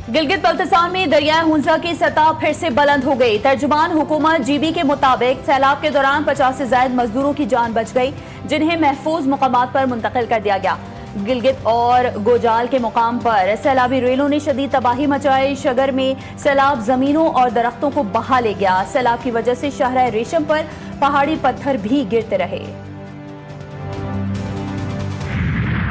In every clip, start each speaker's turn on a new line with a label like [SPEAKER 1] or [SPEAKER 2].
[SPEAKER 1] गिलगित बल्तिस्तान में दरियाए हुंजा की सतह फिर से बुलंद हो गई। तर्जुमान हुकूमत जीबी के मुताबिक सैलाब के दौरान 50 से ज्यादा मजदूरों की जान बच गई, जिन्हें महफूज मुकामात पर मुंतकिल कर दिया गया। गिलगित और गोजाल के मुकाम पर सैलाबी रेलों ने शदीद तबाही मचाई। शगर में सैलाब जमीनों और दरख्तों को बहा ले गया। सैलाब की वजह से शहर रेशम पर पहाड़ी पत्थर भी गिरते रहे।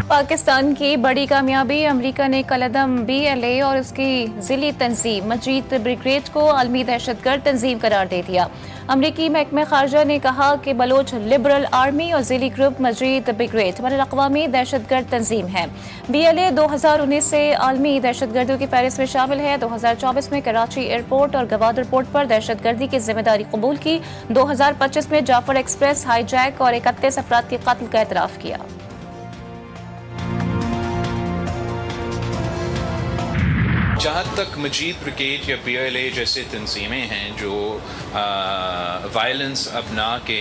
[SPEAKER 1] पाकिस्तान की बड़ी कामयाबी, अमेरिका ने कलदम BLA और उसकी जिली तंजीम मजीद ब्रिगेड को आलमी दहशतगर्द तंजीम करार दे दिया। अमरीकी महकमे खारजा ने कहा कि बलोच लिबरल आर्मी और जिली ग्रुप मजीद ब्रिगेड बैनुल-अक़वामी दहशतगर्द तंजीम है। BLA 2019 से आलमी दहशतगर्दियों की फहरिस्त में शामिल है। 2024 में कराची एयरपोर्ट और गवादर पोर्ट पर दहशतगर्दी की जिम्मेदारी कबूल की। 2025 में जाफर एक्सप्रेस हाईजैक और 31 अफराद के कत्ल का एतराफ किया।
[SPEAKER 2] जहाँ तक मजीद ब्रिगेड या BLA जैसे तंजीमें हैं जो वायलेंस अपना के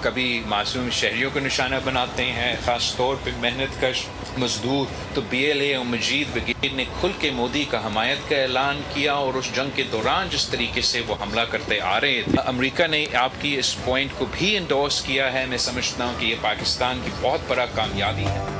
[SPEAKER 2] कभी मासूम शहरियों को निशाना बनाते हैं, ख़ास तौर पर मेहनत कश मजदूर, तो BLA और मजीद ब्रिगेड ने खुल के मोदी का हमायत का ऐलान किया। और उस जंग के दौरान जिस तरीके से वो हमला करते आ रहे थे, अमेरिका ने आपकी इस पॉइंट को भी इंडोर्स किया है। मैं समझता हूँ कि ये पाकिस्तान की बहुत बड़ा कामयाबी है।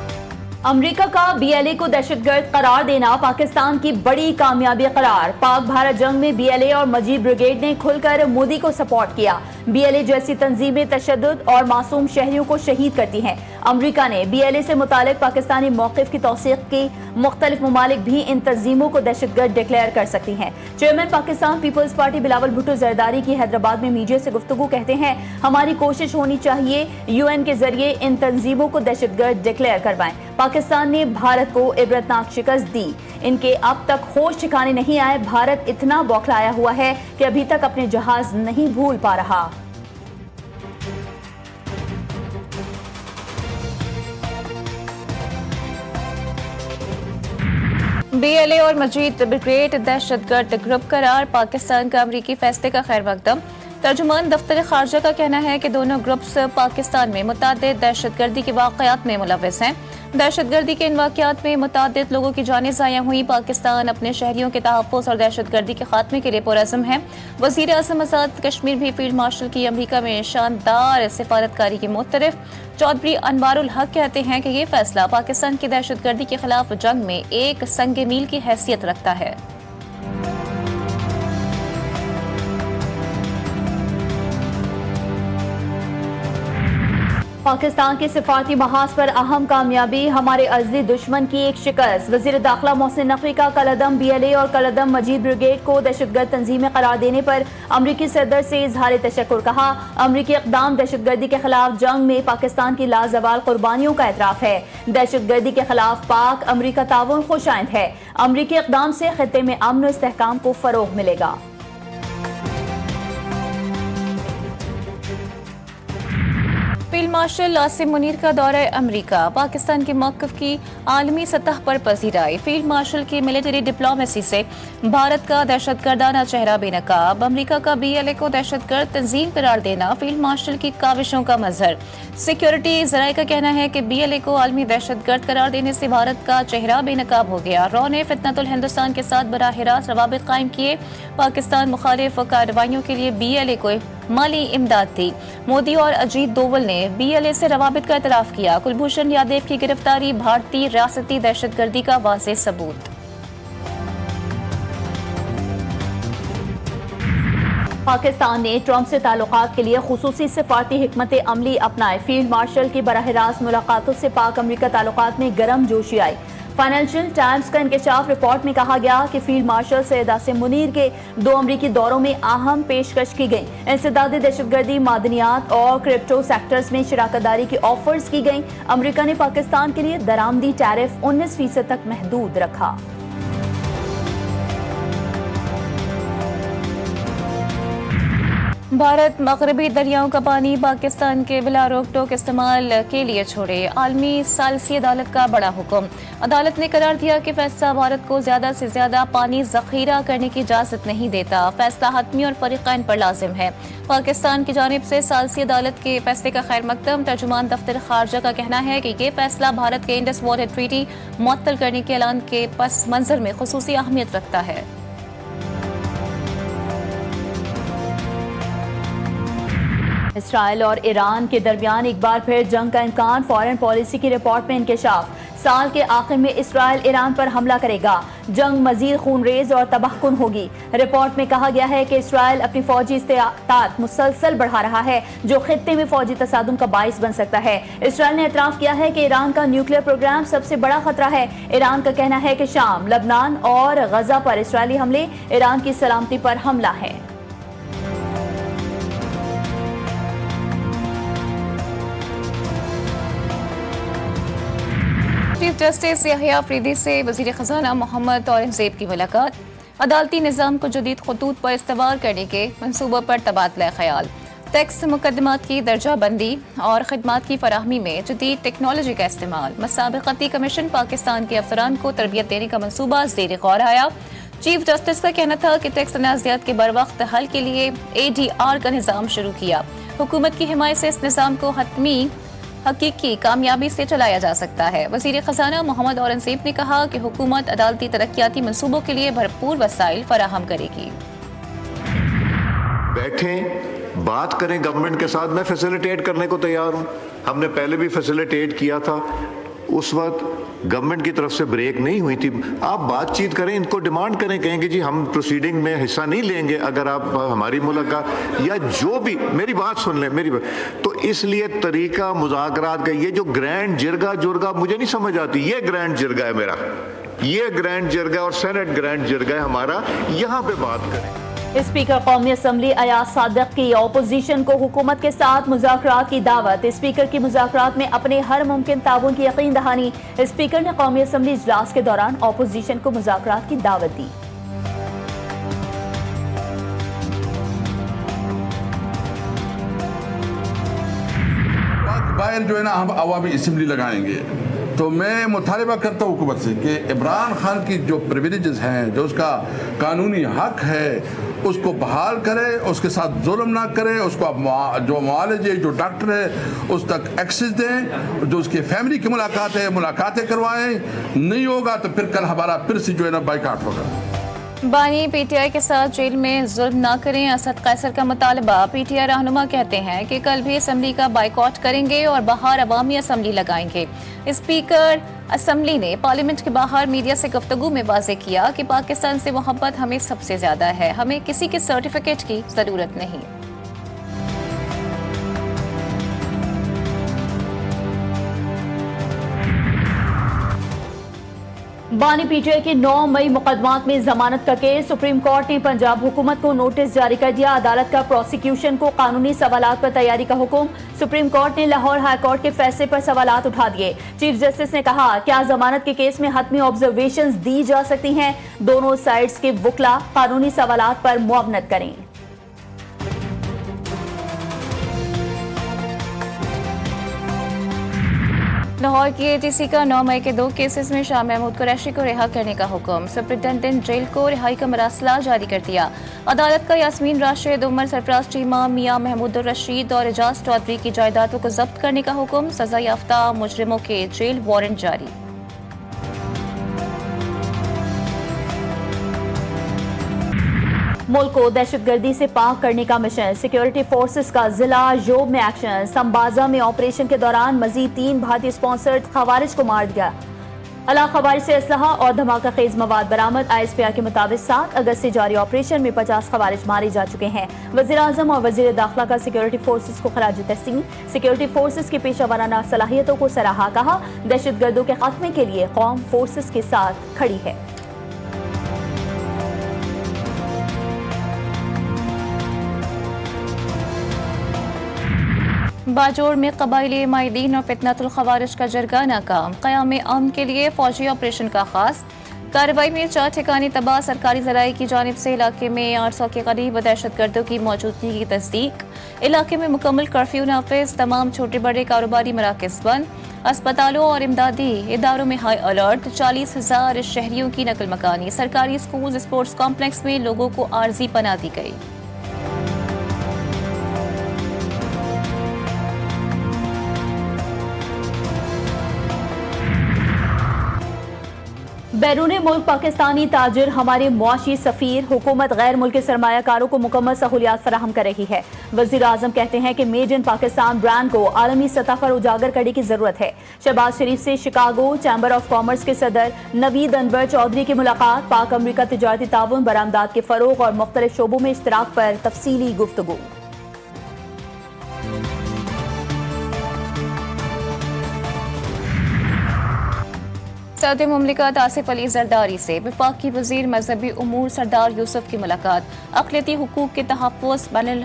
[SPEAKER 1] अमेरिका का BLA को दहशतगर्द करार देना पाकिस्तान की बड़ी कामयाबी करार। पाक भारत जंग में BLA और मजीद ब्रिगेड ने खुलकर मोदी को सपोर्ट किया। BLA जैसी तंजीमें तशद्दुद और मासूम शहरियों को शहीद करती हैं। अमेरिका ने BLA से मुतालिक पाकिस्तानी मौक़िफ़ की तौसीक़ की। मुख्तलिफ ममालिक भी इन तंजीमों को दहशतगर्द डिक्लेयर कर सकती हैं। चेयरमैन पाकिस्तान पीपल्स पार्टी बिलावल भुट्टो जरदारी की हैदराबाद में मीडिया से गुफ्तगू कहते हैं, हमारी कोशिश होनी चाहिए UN के जरिए इन तंजीमों को दहशतगर्द डिक्लेयर करवाएं। पाकिस्तान ने भारत को इबरतनाक शिकस्त दी। इनके अब तक होश ठिकाने नहीं आए। भारत इतना बौखलाया हुआ है कि अभी तक अपने जहाज नहीं भूल पा रहा। BLA और मजीद ब्रिगेड दहशतगर्द ग्रुप करार, पाकिस्तान का अमरीकी फैसले का खैर मकदम। तर्जुमान दफ्तर खारजा का कहना है कि दोनों ग्रुप्स पाकिस्तान में मुतादिद दहशतगर्दी के वाक़यात में मुलव्वस हैं। दहशतगर्दी के इन वाक़यात में मुतादिद लोगों की जानें ज़ाया हुई। पाकिस्तान अपने शहरियों के तहफ़्फ़ुज़ और दहशतगर्दी के खात्मे के लिए पुरअज़्म है। वज़ीर आज़म आज़ाद कश्मीर भी फील्ड मार्शल की अमरीका में शानदार सिफारतकारी के मुतरफ चौधरी अनवारुल हक कहते हैं कि ये फैसला पाकिस्तान की दहशतगर्दी के खिलाफ जंग में एक संग मील की हैसियत रखता है। पाकिस्तान के सिफारती महाज पर अहम कामयाबी, हमारे अर्जी दुश्मन की एक शिकस्त। वज़ीर दाखिला मोहसिन नकवी का कलदम BLA और कलदम मजीद ब्रिगेड को दहशतगर्द तंजीमें करार देने पर अमरीकी सदर से इजहार तशक्कुर। कहा, अमरीकी इक़दाम दहशतगर्दी के खिलाफ जंग में पाकिस्तान की लाजवाल कुर्बानियों का एतराफ़ है। दहशतगर्दी के खिलाफ पाक अमरीका ताउन खुशाइंद है। अमरीकी इक़दाम से खित्ते में अमन और इस्तेहकाम को फ़रोग़ मिलेगा। फील्ड मार्शल आसिम मुनीर का दौरा अमरीका, पाकिस्तान के मौक़िफ़ की आलमी सतह पर पजीराई। फील्ड मार्शल की मिलिट्री डिप्लोमेसी से भारत का दहशतगर्दाना चेहरा बेनकाब। अमरीका का BLA को दहशतगर्द तंजीम करार देना फील्ड मार्शल की काविशों का मजहर। सिक्योरिटी ज़राए का कहना है कि BLA को आलमी दहशतगर्द करार देने से भारत का चेहरा बेनकाब हो गया। रॉ ने फितनतुल हिंदुस्तान के साथ बराह रास्त रवाबित कायम किए। पाकिस्तान मुखालिफ कार्रवाइयों के लिए BLA को माली इमदाद दी। मोदी और अजीत दोवल ने BLA से रवाबित का एतराफ़ किया। कुलभूषण यादव की गिरफ्तारी भारतीय रियासती दहशतगर्दी का वाज़ेह सबूत। पाकिस्तान ने ट्रंप से ताल्लुकात के लिए खुसूसी सिफारती हिकमत अमली अपनाए। फील्ड मार्शल की बराह रास्त मुलाकातों से पाक अमरीका ताल्लुकात में गर्म जोशी आई। फाइनेंशियल टाइम्स का इंकशाफ रिपोर्ट में कहा गया कि फील्ड मार्शल सैयद आसिम मुनीर के 2 अमरीकी दौरों में अहम पेशकश की गई। इंसदादी दहशतगर्दी, मादनियात और क्रिप्टो सेक्टर्स में शराकतदारी की ऑफर्स की गई। अमरीका ने पाकिस्तान के लिए दरामदी टैरिफ 19% तक महदूद रखा।
[SPEAKER 3] भारत मगरबी दरियाओं का पानी पाकिस्तान के बिला रोक टोक इस्तेमाल के लिए छोड़े। आलमी सालसी अदालत का बड़ा हुक्म। अदालत ने करार दिया कि फैसला भारत को ज्यादा से ज्यादा पानी जखीरा करने की इजाजत नहीं देता। फैसला हतमी और फरीकैन पर लाजिम है। पाकिस्तान की जानिब से सालसी अदालत के फैसले का खैर मकदम। तर्जुमान दफ्तर खारजा का कहना है कि ये फैसला भारत के इंडस वाटर ट्रीटी मुअत्तल करने के ऐलान के पस मंजर में खुसूसी अहमियत रखता है।
[SPEAKER 1] इसराइल और ईरान के दरमियान एक बार फिर जंग का इम्कान। फॉरेन पॉलिसी की रिपोर्ट में इंकशाफ। साल के आखिर में इसराइल ईरान पर हमला करेगा। जंग मजीद खूनरेज और तबाहकुन होगी। रिपोर्ट में कहा गया है कि इसराइल अपनी फौजी इस्तेतात मुसलसल बढ़ा रहा है, जो खित्ते में फौजी तसादुम का बाइस बन सकता है। इसराइल ने एतराफ किया है कि ईरान का न्यूक्लियर प्रोग्राम सबसे बड़ा खतरा है। ईरान का कहना है कि शाम, लबनान और गजा पर इसराइली हमले ईरान की सलामती पर हमला है।
[SPEAKER 3] चीफ जस्टिस याहिया अफरीदी से वजीर खजाना मोहम्मद औरंगजेब की मुलाकात। अदालती निज़ाम को जदीद खतूत पर इस्तेमाल करने के मनसूबों पर तबादला ख्याल। टैक्स मुकदमात की दर्जा बंदी और खदमात की फराहमी में जदीद टेक्नोलॉजी का इस्तेमाल। मसाबकती कमीशन पाकिस्तान के अफसरान को तरबियत देने का मनसूबा ज़ेर गौर आया। चीफ जस्टिस का कहना था कि टैक्स तनाज़ात के बर वक्त हल के लिए ADR का निज़ाम शुरू किया। हुकूमत की हिमायत से इस निज़ाम को हतमी हकीकी कामयाबी से चलाया जा सकता है। वजीर खजाना मोहम्मद औरंगजेब ने कहा कि हुकूमत अदालती तरक्याती मंसूबों के लिए भरपूर वसाइल फराहम करेगी।
[SPEAKER 4] बैठें, बात करें गवर्नमेंट के साथ। मैं फैसिलिटेट करने को तैयार हूँ। हमने पहले भी फैसिलिटेट किया था, उस वक्त गवर्नमेंट की तरफ से ब्रेक नहीं हुई थी। आप बातचीत करें, इनको डिमांड करें, कहेंगे जी हम प्रोसीडिंग में हिस्सा नहीं लेंगे अगर आप हमारी मुलाकात या जो भी, मेरी बात सुन लें, मेरी बात। तो इसलिए तरीका मुज़ाकरात का ये जो ग्रैंड जिरगा जुर्गा मुझे नहीं समझ आती। ये ग्रैंड जिरगा है मेरा, ये ग्रैंड जिरगा और सेनेट ग्रैंड जिरगा है हमारा। यहाँ पे बात करें।
[SPEAKER 1] स्पीकर कौमी असम्बली अयाज सादिक की अपोजिशन को हुकूमत के साथ मुज़ाकरात की दावत। स्पीकर की मुज़ाकरात में अपने हर मुमकिन ताउन की यकीन दहानी। स्पीकर ने कौमी असम्बली इजलास के दौरान अपोजिशन को मुज़ाकरात की दावत दी।
[SPEAKER 5] बाहर जो है ना हम अवामी असम्बली लगाएंगे, तो मैं मुतालबा करता हूँ हुकूमत से कि इमरान खान की जो प्रिविलेजेस हैं, जो उसका कानूनी हक है, उसको बहाल करे, उसके साथ जुल्म ना करे, उसको जो मुआलिज है, जो डॉक्टर है, उस तक एक्सेस दें, जो उसकी फैमिली की मुलाकातें करवाएं। नहीं होगा तो फिर कल हमारा फिर से जो है ना बाइकाट होगा।
[SPEAKER 3] बानी PTI के साथ जेल में जुल्म ना करें, असद कैसर का मुतालबा। PTI रहनुमा कहते हैं कि कल भी असम्बली का बाइकआउट करेंगे और बाहर अवामी असम्बली लगाएंगे। स्पीकर असम्बली ने पार्लियामेंट के बाहर मीडिया से गुफ्तगू में वाज़ेह किया कि पाकिस्तान से मोहब्बत हमें सबसे ज्यादा है, हमें किसी के सर्टिफिकेट की जरूरत नहीं।
[SPEAKER 1] बानी PTI के 9 मई मुकदमात में जमानत का केस। सुप्रीम कोर्ट ने पंजाब हुकूमत को नोटिस जारी कर दिया। अदालत का प्रोसिक्यूशन को कानूनी सवालात पर तैयारी का हुक्म। सुप्रीम कोर्ट ने लाहौर हाई कोर्ट के फैसले पर सवालात उठा दिए। चीफ जस्टिस ने कहा, क्या जमानत के केस में हतमी ऑब्जर्वेशंस दी जा सकती हैं? दोनों साइड्स के वकला कानूनी सवालात पर मुआवनत करें।
[SPEAKER 3] लाहौर की ATC का 9 मई के 2 केसेस में शाह महमूद कुरैशी को रिहा करने का हुक्म। सुप्रिंटेंडेंट जेल को रिहाई का मरासला जारी कर दिया। अदालत का यास्मीन राशिद, उमर सरफराज चीमा, मियां महमूद रशीद और एजाज चौधरी की जायदादों को जब्त करने का हुक्म। सजा याफ्ता मुजरिमों के जेल वारंट जारी।
[SPEAKER 1] मुल्क को दहशतगर्दी से पाक करने का मिशन। सिक्योरिटी फोर्सेस का जिला योब में एक्शन। संबाजा में ऑपरेशन के दौरान मजीद 3 भारतीय स्पॉन्सर्ड खवारिज को मार दिया। अला खवारिज से असलहा और धमाका खेज मवाद बरामद। ISPR के मुताबिक 7 अगस्त से जारी ऑपरेशन में 50 खवारिज मारे जा चुके हैं। वज़ीर आज़म और वज़ीर दाखिला का सिक्योरिटी फोर्सेस को खराज तहसीन। सिक्योरिटी फोर्सेस की पेशा वाराना सलाहियतों को सराहा। कहा, दहशतगर्दों के खात्मे के लिए कौम फोर्सेस के साथ खड़ी है।
[SPEAKER 3] बाजोड़ में कबाइली माहिदीन और फितनतुल खवारिज का जरगा नाकाम। क़याम अमन के लिए फौजी ऑपरेशन का आगाज़। कार्रवाई में 4 ठिकाने तबाह। सरकारी ज़राए की जानिब से इलाके में 800 के करीब दहशतगर्दों की मौजूदगी की तस्दीक। इलाके में मुकम्मल कर्फ्यू नाफिज, तमाम छोटे बड़े कारोबारी मराकज़ बंद। अस्पतालों और इमदादी इदारों में हाई अलर्ट। 40,000 शहरियों की नकल मकानी। सरकारी स्कूल स्पोर्ट्स कॉम्प्लेक्स में लोगों को आर्जी पनाह दी गई।
[SPEAKER 1] बैरून मुल्क पाकिस्तानी ताजिर हमारे मुआशी सफीर हुकूमत गैर मुल्की सरमायाकारों को मुकम्मल सहूलियात फराहम कर रही है। वज़ीर आज़म कहते हैं कि मेड इन पाकिस्तान ब्रांड को आलमी सतह पर उजागर करने की जरूरत है। शहबाज शरीफ से शिकागो चैम्बर ऑफ कॉमर्स के सदर नवीद अनवर चौधरी की मुलाकात। पाक अमरीका तिजारती ताउन, बरामदात के फरोग और मुख्तलिफ शोबों में इश्तराक पर तफसीली गुफ्तगू।
[SPEAKER 3] सदर मुमलिकत आसिफ अली जरदारी से वफाकी वजीर मजहबी उमूर सरदार यूसुफ की मुलाकात। अक़लियती हुकूक के तहफ़्फ़ुज़, बैनुल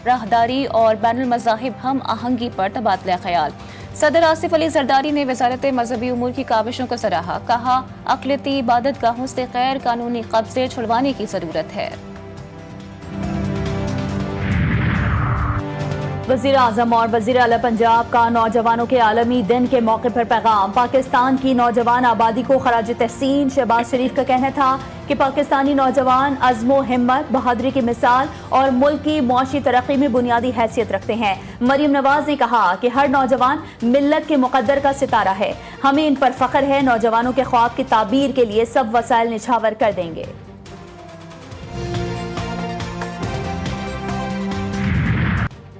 [SPEAKER 3] राहदारी और बैनुल मज़ाहिब हम आहंगी पर तबादला ख्याल। सदर आसिफ अली जरदारी ने वज़ारत मजहबी उमूर की काविशों को सराहा। कहा, अक़लियती इबादत गाहों से गैर कानूनी कब्जे छुड़वाने की ज़रूरत है।
[SPEAKER 1] वज़ीर आज़म और वज़ीर आला पंजाब का नौजवानों के आलमी दिन के मौके पर पैगाम। पाकिस्तान की नौजवान आबादी को खराज तहसीन। शहबाज शरीफ का कहना था कि पाकिस्तानी नौजवान अज़्मो हिम्मत, बहादुरी की मिसाल और मुल्क की मुआशी तरक्की में बुनियादी हैसियत रखते हैं। मरीम नवाज ने कहा कि हर नौजवान मिल्लत के मुक़द्दर का सितारा है। हमें इन पर फ़ख्र है। नौजवानों के ख्वाब की ताबीर के लिए सब वसाइल निछावर कर देंगे।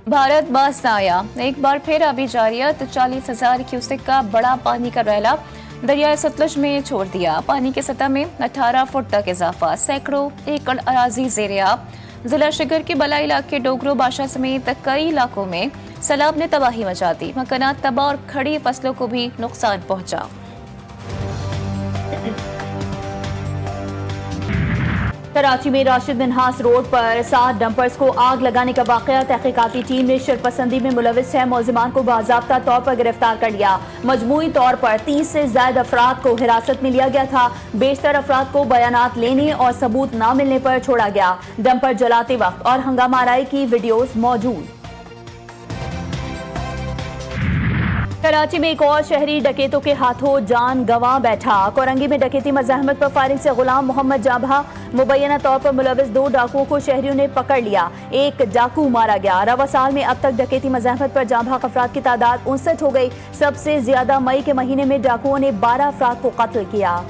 [SPEAKER 3] भारत बास आया। एक बार फिर आबी जारियत। 40,000 क्यूसेक का बड़ा पानी का रैला दरियाए सतलुज में छोड़ दिया। पानी की सतह में 18 फुट तक इजाफा। सैकड़ों एकड़ अराजी ज़ेर-ए-आब। जिला शिगर के बलाई इलाके डोगरो बादशाह समेत कई इलाकों में सैलाब ने तबाही मचा दी। मकानात तबाह और खड़ी फसलों को भी नुकसान पहुंचा।
[SPEAKER 1] कराची में राशिद मिन्हास रोड पर 7 डंपर्स को आग लगाने का वाकया। तहकीकाती टीम ने शरपसंदी में मुलविस है मुलजिमान को बाज़ाब्ता तौर पर गिरफ्तार कर लिया। मजमूई तौर पर 30 से ज्यादा अफराद को हिरासत में लिया गया था। बेशतर अफराद को बयानात लेने और सबूत न मिलने पर छोड़ा गया। डंपर जलाते वक्त और हंगामा आराई की वीडियोज मौजूद। कराची में एक और शहरी डकैतों के हाथों जान गंवा बैठा। कोरंगी में डकैती मज़ाहमत पर फायरिंग से गुलाम मोहम्मद जाबहा मुबैना तौर पर मुलविस 2 डाकुओं को शहरियों ने पकड़ लिया। एक डाकू मारा गया। रवा साल में अब तक डकैती मज़ाहमत पर जाबहा अफराद की तादाद 59 हो गई। सबसे ज्यादा मई के महीने में डाकुओं ने 12 अफराद को कत्ल किया।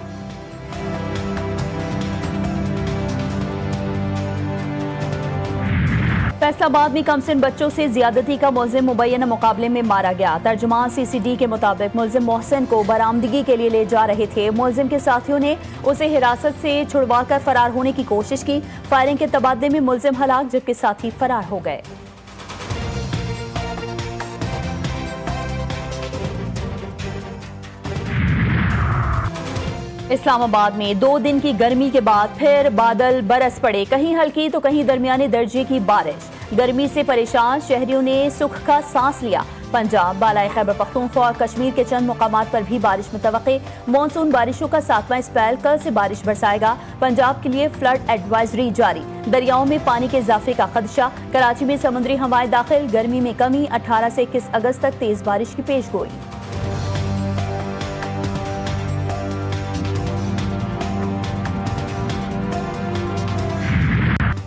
[SPEAKER 1] फैसलाबाद में कमसिन बच्चों से ज्यादती का मुलजिम मुबैना मुकाबले में मारा गया। तर्जुमान CCD के मुताबिक मुलजिम मोहसिन को बरामदगी के लिए ले जा रहे थे। मुलजिम के साथियों ने उसे हिरासत से छुड़वाकर फरार होने की कोशिश की। फायरिंग के तबादले में मुलजिम हलाक जबकि साथी फरार हो गए। इस्लामाबाद में 2 दिन की गर्मी के बाद फिर बादल बरस पड़े। कहीं हल्की तो कहीं दरमियाने दर्जे की बारिश। गर्मी से परेशान शहरियों ने सुख का सांस लिया। पंजाब, बालाई खैबर पख्तूनख्वा और कश्मीर के चंद मुकामात पर भी बारिश मुतवक्के। मॉनसून बारिशों का 7वां स्पेल कल से बारिश बरसाएगा। पंजाब के लिए फ्लड एडवाइजरी जारी। दरियाओं में पानी के इजाफे का खदशा। कराची में समुद्री हवाएं दाखिल। गर्मी में कमी। 18 से 21 अगस्त तक तेज बारिश की पेशगोई।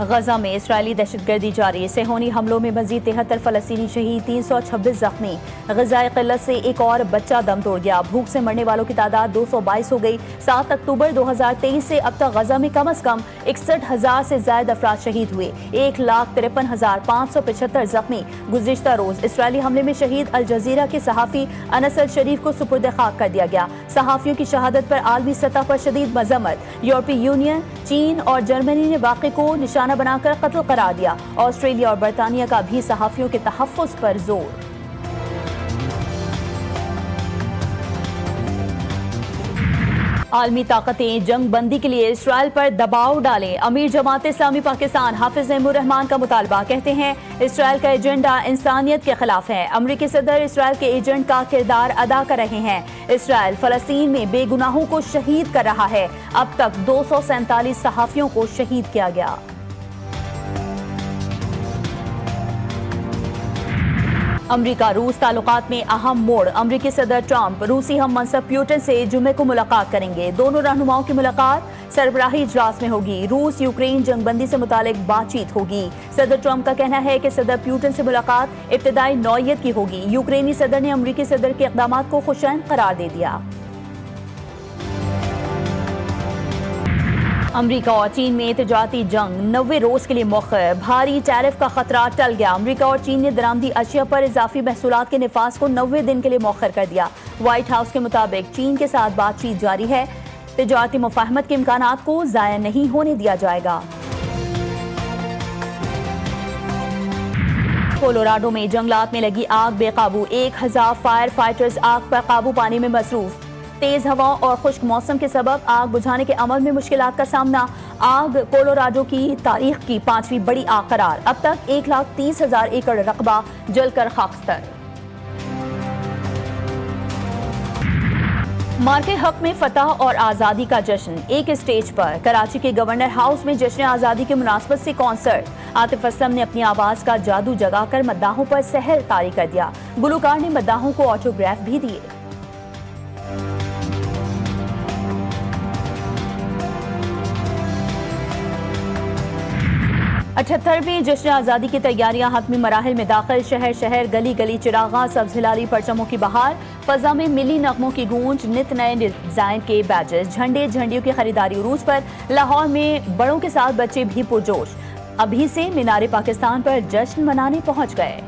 [SPEAKER 1] गजा में इसराइली दहशतगर्दी जारी। सेहोनी हमलों में मजीद 73 फलस्तीनी शहीद, 326 जख्मी। ग़िज़ाई क़िल्लत से एक और बच्चा दम तोड़ गया। भूख से मरने वालों की तादाद 222 हो गई। 7 अक्टूबर 2023 से अब तक गजा में कम अज कम 61,000 से ज्यादा अफराद शहीद हुए। 1,53,575 जख्मी। गुज़िश्ता रोज इसराइली हमले में शहीद अल जजीरा के सहाफ़ी अनस अल शरीफ को सुपुर्द खाक कर दिया गया। सहाफ़ियों की शहादत पर आलमी सतह पर शदीद मजम्मत। यूरोपीय यूनियन, चीन और जर्मनी ने वाक़े को निशाना बनाकर कत्ल करार दिया। ऑस्ट्रेलिया और बरतानिया का भी सहाफ़ियों के तहफ़्फ़ुज़ पर जोर। आलमी ताकतें जंग बंदी के लिए इसराइल पर दबाव डालें। अमीर जमात इस्लामी पाकिस्तान हाफिज रहमान का मुतालबा, कहते हैं इसराइल का एजेंडा इंसानियत के खिलाफ है। अमरीकी सदर इसराइल के एजेंट का किरदार अदा कर रहे हैं। इसराइल फलस्तीन में बेगुनाहों को शहीद कर रहा है। अब तक 247 सहाफियों को शहीद किया गया। अमरीका रूस ताल्लुकात में अहम मोड़। अमरीकी सदर ट्रंप रूसी हम मनसब प्यूटिन से जुमे को मुलाकात करेंगे। दोनों रहनुमाओं की मुलाकात सरबराही इजलास में होगी। रूस यूक्रेन जंगबंदी से मुतालिक बातचीत होगी। सदर ट्रंप का कहना है कि सदर प्यूटिन से मुलाकात इब्तदाई नौयत की होगी। यूक्रेनी सदर ने अमरीकी सदर के इक़दामात को खुशैन करार दे दिया। अमरीका और चीन में तिजारती जंग 90 रोज के लिए मौखर। भारी टैरिफ का खतरा टल गया। अमरीका और चीन ने दरामदी अशिया पर इजाफी महसूलात के निफाज को 90 दिन के लिए मौखर कर दिया। व्हाइट हाउस के मुताबिक चीन के साथ बातचीत जारी है। तिजारती मुफाहमत के इम्कानात को जाया नहीं होने दिया जाएगा। कोलोराडो में जंगलात में लगी आग बेकाबू। 1000 फायर फाइटर्स आग पर काबू पाने में मसरूफ। तेज हवा और खुश्क मौसम के सबब आग बुझाने के अमल में मुश्किलात का सामना। आग कोलोराडो की तारीख की 5वीं बड़ी आग करार। अब तक 1,30,000 एकड़ रकबा जलकर खाकस्तर। मार्के हक में फतह और आज़ादी का जश्न एक स्टेज पर। कराची के गवर्नर हाउस में जश्न आज़ादी की मुनासबत से कॉन्सर्ट। आतिफ असलम ने अपनी आवाज़ का जादू जगाकर मद्दाहों पर सहर तारी कर दिया। गुलकार ने मद्दाहों को ऑटोग्राफ भी दिए। 78वें जश्न आज़ादी की तैयारियां हतमी मराहिल में दाखिल। शहर शहर गली गली चिरागा सब्ज हिलाली परचमों की बहार। फजा में मिली नगमों की गूंज। नित नए डिजाइन के बैजेस झंडे झंडियों की खरीदारी उरूज पर। लाहौर में बड़ों के साथ बच्चे भी पुरजोश। अभी से मीनारे पाकिस्तान पर जश्न मनाने पहुंच गए।